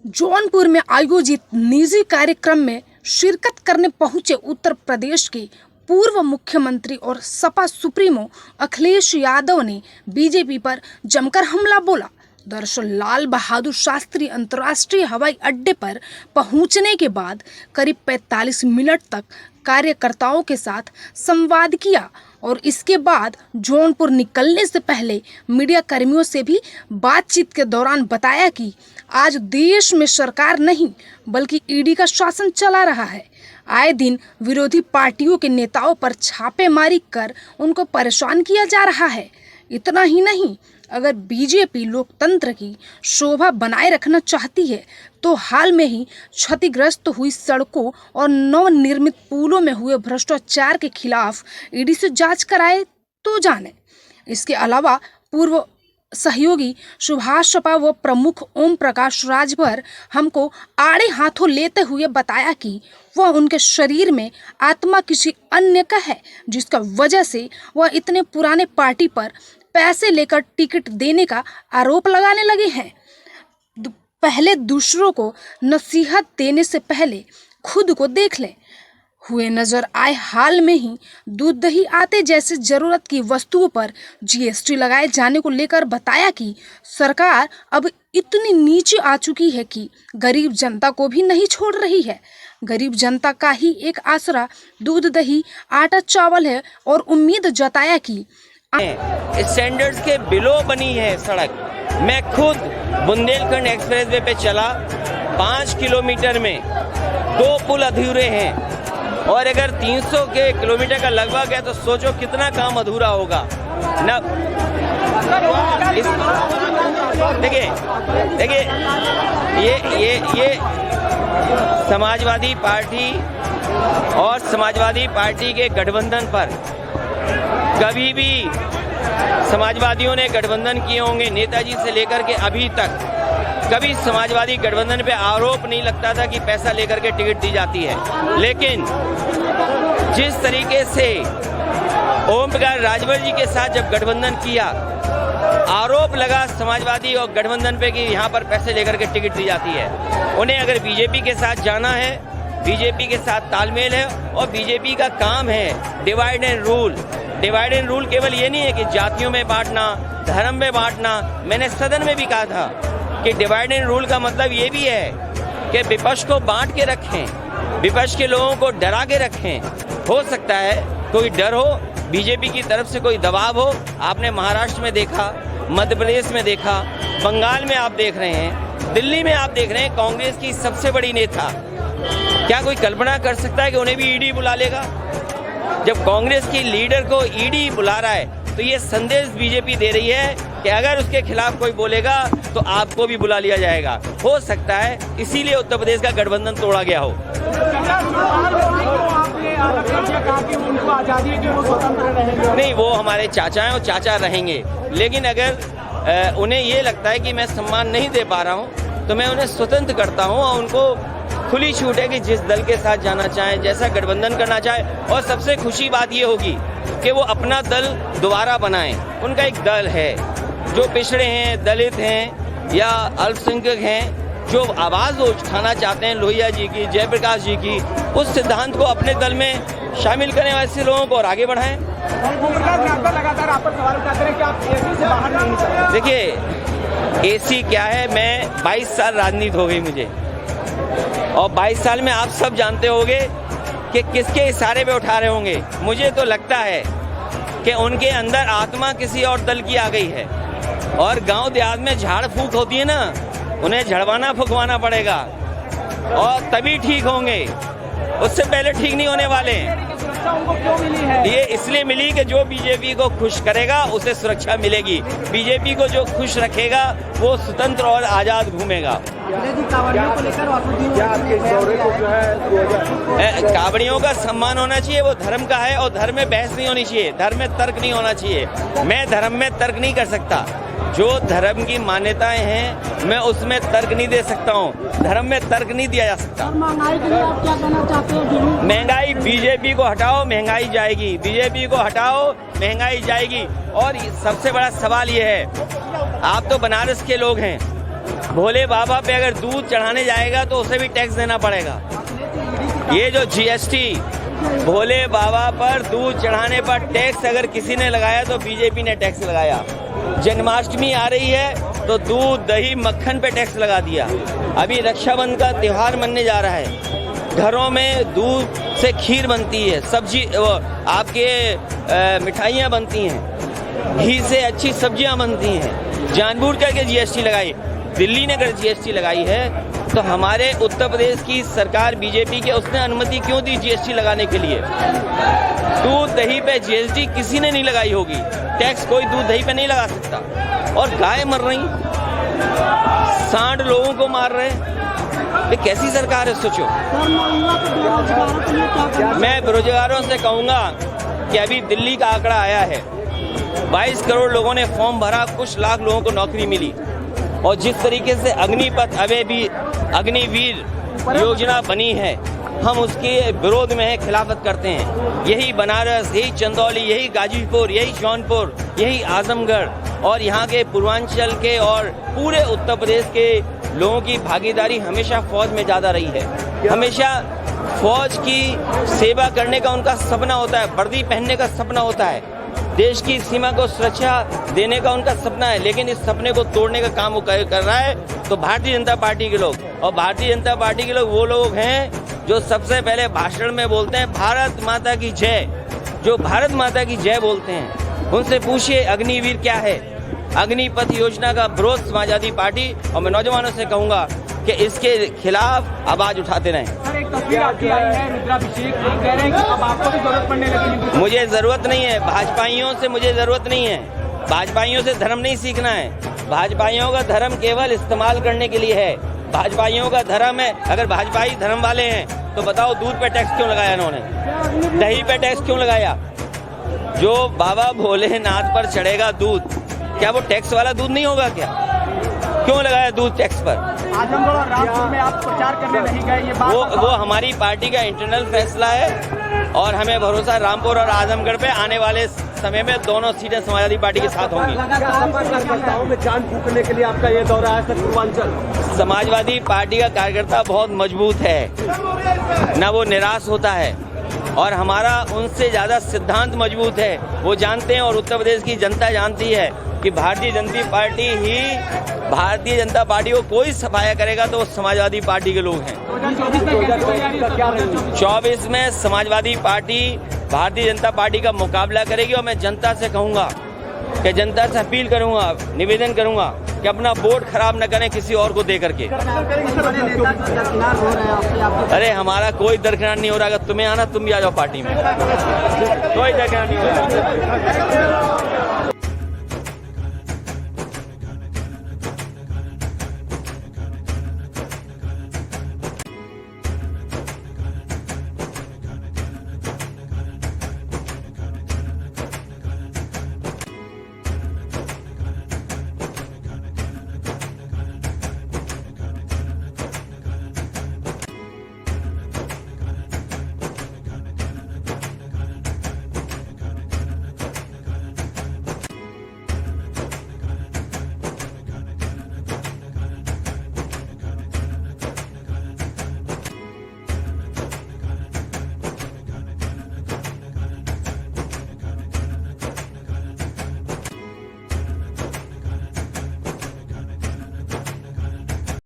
जौनपुर में आयोजित निजी कार्यक्रम में शिरकत करने पहुंचे उत्तर प्रदेश के पूर्व मुख्यमंत्री और सपा सुप्रीमो अखिलेश यादव ने बीजेपी पर जमकर हमला बोला। दरअसल लाल बहादुर शास्त्री अंतर्राष्ट्रीय हवाई अड्डे पर पहुंचने के बाद करीब 45 मिनट तक कार्यकर्ताओं के साथ संवाद किया और इसके बाद जौनपुर निकलने से पहले मीडिया कर्मियों से भी बातचीत के दौरान बताया कि आज देश में सरकार नहीं बल्कि ईडी का शासन चला रहा है। आए दिन विरोधी पार्टियों के नेताओं पर छापेमारी कर उनको परेशान किया जा रहा है। इतना ही नहीं, अगर बीजेपी लोकतंत्र की शोभा बनाए रखना चाहती है तो हाल में ही क्षतिग्रस्त हुई सड़कों और नवनिर्मित पुलों में हुए भ्रष्टाचार के खिलाफ ईडी से जांच कराए तो जाने। इसके अलावा पूर्व सहयोगी सुभाष सपा व प्रमुख ओम प्रकाश राजभर हमको आड़े हाथों लेते हुए बताया कि वह उनके शरीर में आत्मा किसी अन्य का है, जिसका वजह से वह इतने पुराने पार्टी पर पैसे लेकर टिकट देने का आरोप लगाने लगे हैं। पहले दूसरों को नसीहत देने से पहले खुद को देख लें। हुए नजर आए हाल में ही दूध दही आटे जैसे जरूरत की वस्तुओं पर जीएसटी लगाए जाने को लेकर बताया कि सरकार अब इतनी नीचे आ चुकी है कि गरीब जनता को भी नहीं छोड़ रही है। गरीब जनता का ही एक आसरा दूध दही आटा चावल है और उम्मीद जताया कि स्टैंडर्ड्स के बिलो बनी है सड़क। मैं खुद बुंदेलखंड एक्सप्रेसवे पे चला, 5 किलोमीटर में 2 पुल अधूरे हैं और अगर 300 के किलोमीटर का लगभग है तो सोचो कितना काम अधूरा होगा ना। देखिए ये समाजवादी पार्टी और समाजवादी पार्टी के गठबंधन पर कभी भी समाजवादियों ने गठबंधन किए होंगे, नेताजी से लेकर के अभी तक कभी समाजवादी गठबंधन पे आरोप नहीं लगता था कि पैसा लेकर के टिकट दी जाती है। लेकिन जिस तरीके से ओम प्रकाश राजभर जी के साथ जब गठबंधन किया, आरोप लगा समाजवादी और गठबंधन पे कि यहाँ पर पैसे लेकर के टिकट दी जाती है। उन्हें अगर बीजेपी के साथ जाना है, बीजेपी के साथ तालमेल है और बीजेपी का काम है divide and rule. Divide and rule केवल ये नहीं है कि जातियों में बांटना, धर्म में बांटना। मैंने सदन में भी कहा था कि डिवाइड एंड रूल का मतलब ये भी है कि विपक्ष को बांट के रखें, विपक्ष के लोगों को डरा के रखें। हो सकता है कोई डर हो, बीजेपी की तरफ से कोई दबाव हो। आपने महाराष्ट्र में देखा, मध्य प्रदेश में देखा, बंगाल में आप देख रहे हैं, दिल्ली में आप देख रहे हैं। कांग्रेस की सबसे बड़ी नेता, क्या कोई कल्पना कर सकता है कि उन्हें भी ईडी बुला लेगा? जब कांग्रेस की लीडर को ईडी बुला रहा है तो ये संदेश बीजेपी दे रही है कि अगर उसके खिलाफ कोई बोलेगा तो आपको भी बुला लिया जाएगा। हो सकता है इसीलिए उत्तर प्रदेश का गठबंधन तोड़ा गया हो। नहीं, वो हमारे चाचा हैं और चाचा रहेंगे। लेकिन अगर उन्हें ये लगता है कि मैं सम्मान नहीं दे पा रहा हूँ तो मैं उन्हें स्वतंत्र करता हूँ और उनको खुली छूट है कि जिस दल के साथ जाना चाहें, जैसा गठबंधन करना चाहें। और सबसे खुशी बात ये होगी कि वो अपना दल दोबारा बनाएं। उनका एक दल है, जो पिछड़े हैं, दलित हैं या अल्पसंख्यक हैं, जो आवाज़ उठाना चाहते हैं लोहिया जी की, जयप्रकाश जी की, उस सिद्धांत को अपने दल में शामिल करने वाले ऐसे लोगों को और आगे बढ़ाएं। देखिए एसी क्या है, मैं 22 साल राजनीति हो गई मुझे, और 22 साल में आप सब जानते होंगे कि किसके इशारे पे उठा रहे होंगे। मुझे तो लगता है कि उनके अंदर आत्मा किसी और दल की आ गई है। और गांव देहात में झाड़ फूक होती है ना, उन्हें झड़वाना फुकवाना पड़ेगा और तभी ठीक होंगे, उससे पहले ठीक नहीं होने वाले हैं। ये इसलिए मिली कि जो बीजेपी को खुश करेगा उसे सुरक्षा मिलेगी, बीजेपी को जो खुश रखेगा वो स्वतंत्र और आजाद घूमेगा। कावड़ियों का सम्मान होना चाहिए, वो धर्म का है और धर्म में बहस नहीं होनी चाहिए, धर्म में तर्क नहीं होना चाहिए। मैं धर्म में तर्क नहीं कर सकता, जो धर्म की मान्यताएं हैं मैं उसमें तर्क नहीं दे सकता हूँ, धर्म में तर्क नहीं दिया जा सकता। महंगाई के लिए आप क्या कहना चाहते हैं? महंगाई, बीजेपी को हटाओ महंगाई जाएगी, बीजेपी को हटाओ महंगाई जाएगी। और सबसे बड़ा सवाल ये है, आप तो बनारस के लोग हैं, भोले बाबा पे अगर दूध चढ़ाने जाएगा तो उसे भी टैक्स देना पड़ेगा। ये जो जीएसटी भोले बाबा पर दूध चढ़ाने पर टैक्स अगर किसी ने लगाया तो बीजेपी ने टैक्स लगाया। जन्माष्टमी आ रही है तो दूध दही मक्खन पे टैक्स लगा दिया। अभी रक्षाबंधन का त्योहार मनने जा रहा है, घरों में दूध से खीर बनती है, सब्जी आपके मिठाइयाँ बनती हैं, घी से अच्छी सब्जियाँ बनती हैं। जानबूझ करके जीएसटी लगाई। दिल्ली ने अगर जीएसटी लगाई है तो हमारे उत्तर प्रदेश की सरकार बीजेपी के उसने अनुमति क्यों दी जीएसटी लगाने के लिए? दूध दही पे जीएसटी किसी ने नहीं लगाई होगी, टैक्स कोई दूध दही पे नहीं लगा सकता। और गाय मर रही, सांड लोगों को मार रहे, ये कैसी सरकार है? सोचो। मैं बेरोजगारों से कहूंगा कि अभी दिल्ली का आंकड़ा आया है, 22 करोड़ लोगों ने फॉर्म भरा, कुछ लाख लोगों को नौकरी मिली। और जिस तरीके से अग्निवीर योजना बनी है, हम उसके विरोध में है, खिलाफत करते हैं। यही बनारस, यही चंदौली, यही गाजीपुर, यही जौनपुर, यही आजमगढ़ और यहाँ के पूर्वांचल के और पूरे उत्तर प्रदेश के लोगों की भागीदारी हमेशा फौज में ज्यादा रही है। हमेशा फौज की सेवा करने का उनका सपना होता है, वर्दी पहनने का सपना होता है, देश की सीमा को सुरक्षा देने का उनका सपना है। लेकिन इस सपने को तोड़ने का काम वो कर रहा है तो भारतीय जनता पार्टी के लोग। और भारतीय जनता पार्टी के लोग वो लोग हैं जो सबसे पहले भाषण में बोलते हैं भारत माता की जय, जो भारत माता की जय बोलते हैं। उनसे पूछिए अग्निवीर क्या है। अग्निपथ योजना का विरोध समाजवादी पार्टी और मैं नौजवानों से कहूंगा कि इसके खिलाफ आवाज उठाते रहें। सर, एक तस्वीर आपकी आई है रुद्राभिषेक, लोग कह रहे हैं कि अब आपको भी जरूरत पड़ने लगी। मुझे जरूरत नहीं है, भाजपाइयों से मुझे जरूरत नहीं है। भाजपाइयों से धर्म नहीं सीखना है। भाजपाइयों का धर्म केवल इस्तेमाल करने के लिए है। भाजपाइयों का धर्म है, अगर भाजपाई धर्म वाले हैं तो बताओ दूध पे टैक्स क्यों लगाया इन्होंने, दही पे टैक्स क्यों लगाया? जो बाबा भोलेनाथ पर चढ़ेगा दूध, क्या वो टैक्स वाला दूध नहीं होगा क्या? क्यों लगाया दूध टैक्स पर? आजमगढ़ और रामपुर में आप प्रचार करने नहीं गए, ये बात वो हमारी पार्टी का इंटरनल फैसला है और हमें भरोसा है रामपुर और आजमगढ़ पे आने वाले समय में दोनों सीटें समाजवादी पार्टी के साथ होंगी। कार्यकर्ताओं में जान फूकने के लिए आपका ये दौरा है सर पूर्वांचल। समाजवादी पार्टी का कार्यकर्ता बहुत मजबूत है, न वो निराश होता है और हमारा उनसे ज्यादा सिद्धांत मजबूत है। वो जानते हैं और उत्तर प्रदेश की जनता जानती है कि भारतीय जनता पार्टी को कोई सफाया करेगा तो वो समाजवादी पार्टी के लोग हैं। 24 में समाजवादी पार्टी भारतीय जनता पार्टी का मुकाबला करेगी और मैं जनता से कहूंगा कि जनता से अपील करूंगा, निवेदन करूंगा कि अपना वोट खराब न करें किसी और को दे करके। अरे हमारा कोई दरकिनार नहीं हो रहा, अगर तुम्हें आना तुम भी आ जाओ पार्टी में, कोई दरकिनार नहीं हो रहा।